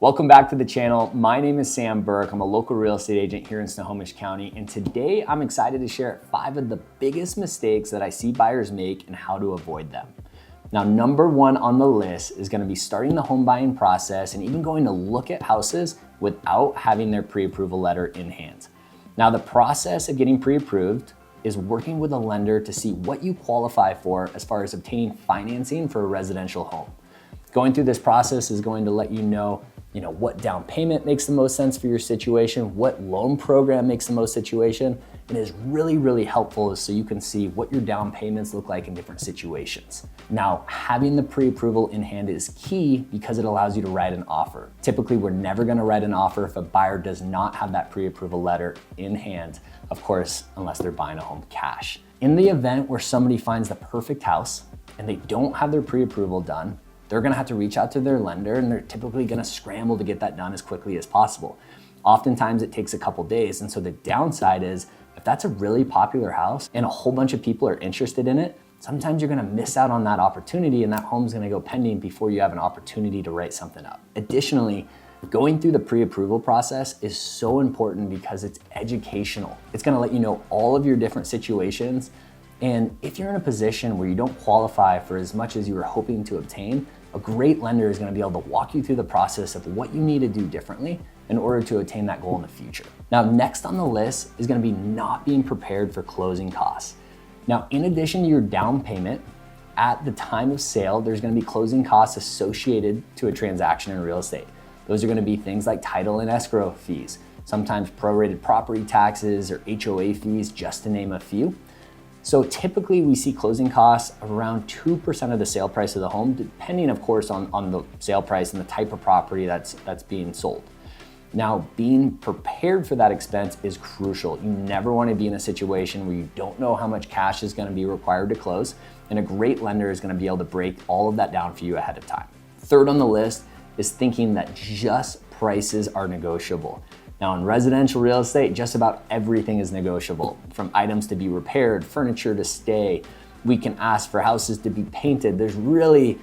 Welcome back to the channel. My name is Sam Burke. I'm a local real estate agent here in Snohomish County, and today I'm excited to share 5 of the biggest mistakes that I see buyers make and how to avoid them. Now, number 1 on the list is going to be starting the home buying process and even going to look at houses without having their pre-approval letter in hand. Now, the process of getting pre-approved is working with a lender to see what you qualify for as far as obtaining financing for a residential home. Going through this process is going to let you know what down payment makes the most sense for your situation, what loan program makes the most situation, and is really helpful so you can see what your down payments look like in different situations. Now, having the pre-approval in hand is key because it allows you to write an offer. Typically, we're never gonna write an offer if a buyer does not have that pre-approval letter in hand, of course, unless they're buying a home cash. In the event where somebody finds the perfect house and they don't have their pre-approval done, they're gonna have to reach out to their lender and they're typically gonna scramble to get that done as quickly as possible. Oftentimes it takes a couple days, and so the downside is if that's a really popular house and a whole bunch of people are interested in it, sometimes you're gonna miss out on that opportunity and that home's gonna go pending before you have an opportunity to write something up. Additionally, going through the pre-approval process is so important because it's educational. It's gonna let you know all of your different situations, and if you're in a position where you don't qualify for as much as you were hoping to obtain, a great lender is going to be able to walk you through the process of what you need to do differently in order to attain that goal in the future. Now, next on the list is going to be not being prepared for closing costs. Now, in addition to your down payment, at the time of sale, there's going to be closing costs associated to a transaction in real estate. Those are going to be things like title and escrow fees, sometimes prorated property taxes or HOA fees, just to name a few. So typically we see closing costs around 2% of the sale price of the home, depending of course on the sale price and the type of property that's being sold. Now, being prepared for that expense is crucial. You never want to be in a situation where you don't know how much cash is going to be required to close, and a great lender is going to be able to break all of that down for you ahead of time. Third on the list is thinking that just prices are negotiable. Now, in residential real estate, just about everything is negotiable, from items to be repaired, furniture to stay. We can ask for houses to be painted. There's really,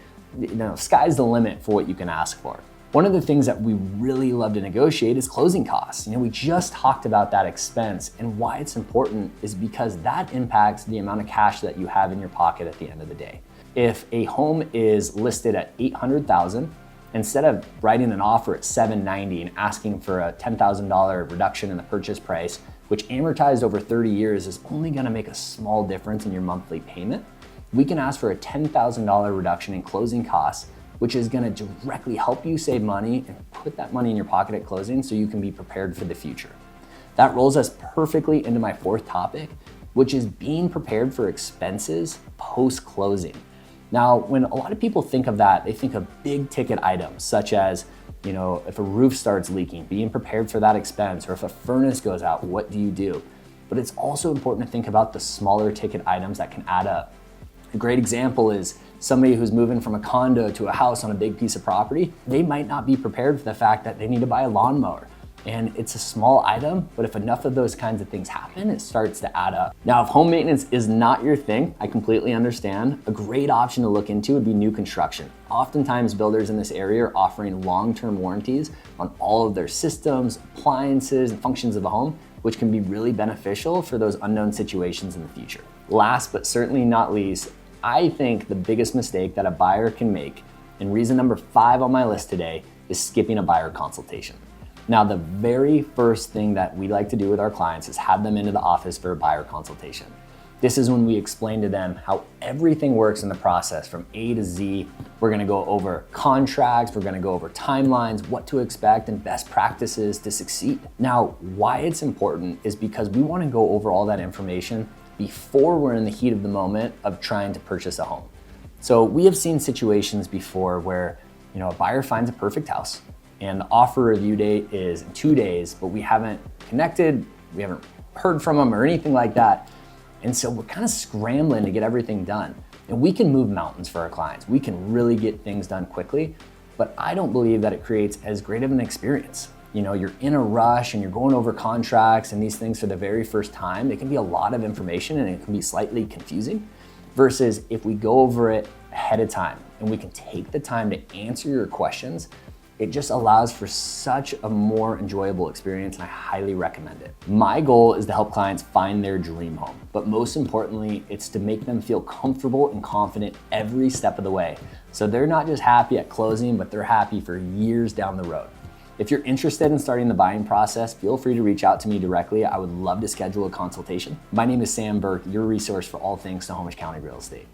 sky's the limit for what you can ask for. One of the things that we really love to negotiate is closing costs. We just talked about that expense, and why it's important is because that impacts the amount of cash that you have in your pocket at the end of the day. If a home is listed at $800,000, instead of writing an offer at $790,000 and asking for a $10,000 reduction in the purchase price, which amortized over 30 years is only gonna make a small difference in your monthly payment, we can ask for a $10,000 reduction in closing costs, which is gonna directly help you save money and put that money in your pocket at closing so you can be prepared for the future. That rolls us perfectly into my 4th topic, which is being prepared for expenses post-closing. Now, when a lot of people think of that, they think of big ticket items such as, if a roof starts leaking, being prepared for that expense, or if a furnace goes out, what do you do? But it's also important to think about the smaller ticket items that can add up. A great example is somebody who's moving from a condo to a house on a big piece of property. They might not be prepared for the fact that they need to buy a lawnmower. And it's a small item, but if enough of those kinds of things happen, it starts to add up. Now, if home maintenance is not your thing, I completely understand. A great option to look into would be new construction. Oftentimes, builders in this area are offering long-term warranties on all of their systems, appliances, and functions of the home, which can be really beneficial for those unknown situations in the future. Last, but certainly not least, I think the biggest mistake that a buyer can make, and reason number 5 on my list today, is skipping a buyer consultation. Now, the very first thing that we like to do with our clients is have them into the office for a buyer consultation. This is when we explain to them how everything works in the process from A to Z. We're gonna go over contracts, we're gonna go over timelines, what to expect, and best practices to succeed. Now, why it's important is because we wanna go over all that information before we're in the heat of the moment of trying to purchase a home. So we have seen situations before where a buyer finds a perfect house, and the offer review date is in 2 days, but we haven't connected, we haven't heard from them or anything like that. And so we're kind of scrambling to get everything done. And we can move mountains for our clients. We can really get things done quickly, but I don't believe that it creates as great of an experience. You're in a rush and you're going over contracts and these things for the very first time. It can be a lot of information and it can be slightly confusing, versus if we go over it ahead of time and we can take the time to answer your questions It just allows for such a more enjoyable experience, and I highly recommend it. My goal is to help clients find their dream home, but most importantly, it's to make them feel comfortable and confident every step of the way. So they're not just happy at closing, but they're happy for years down the road. If you're interested in starting the buying process, feel free to reach out to me directly. I would love to schedule a consultation. My name is Sam Burke, your resource for all things Snohomish County real estate.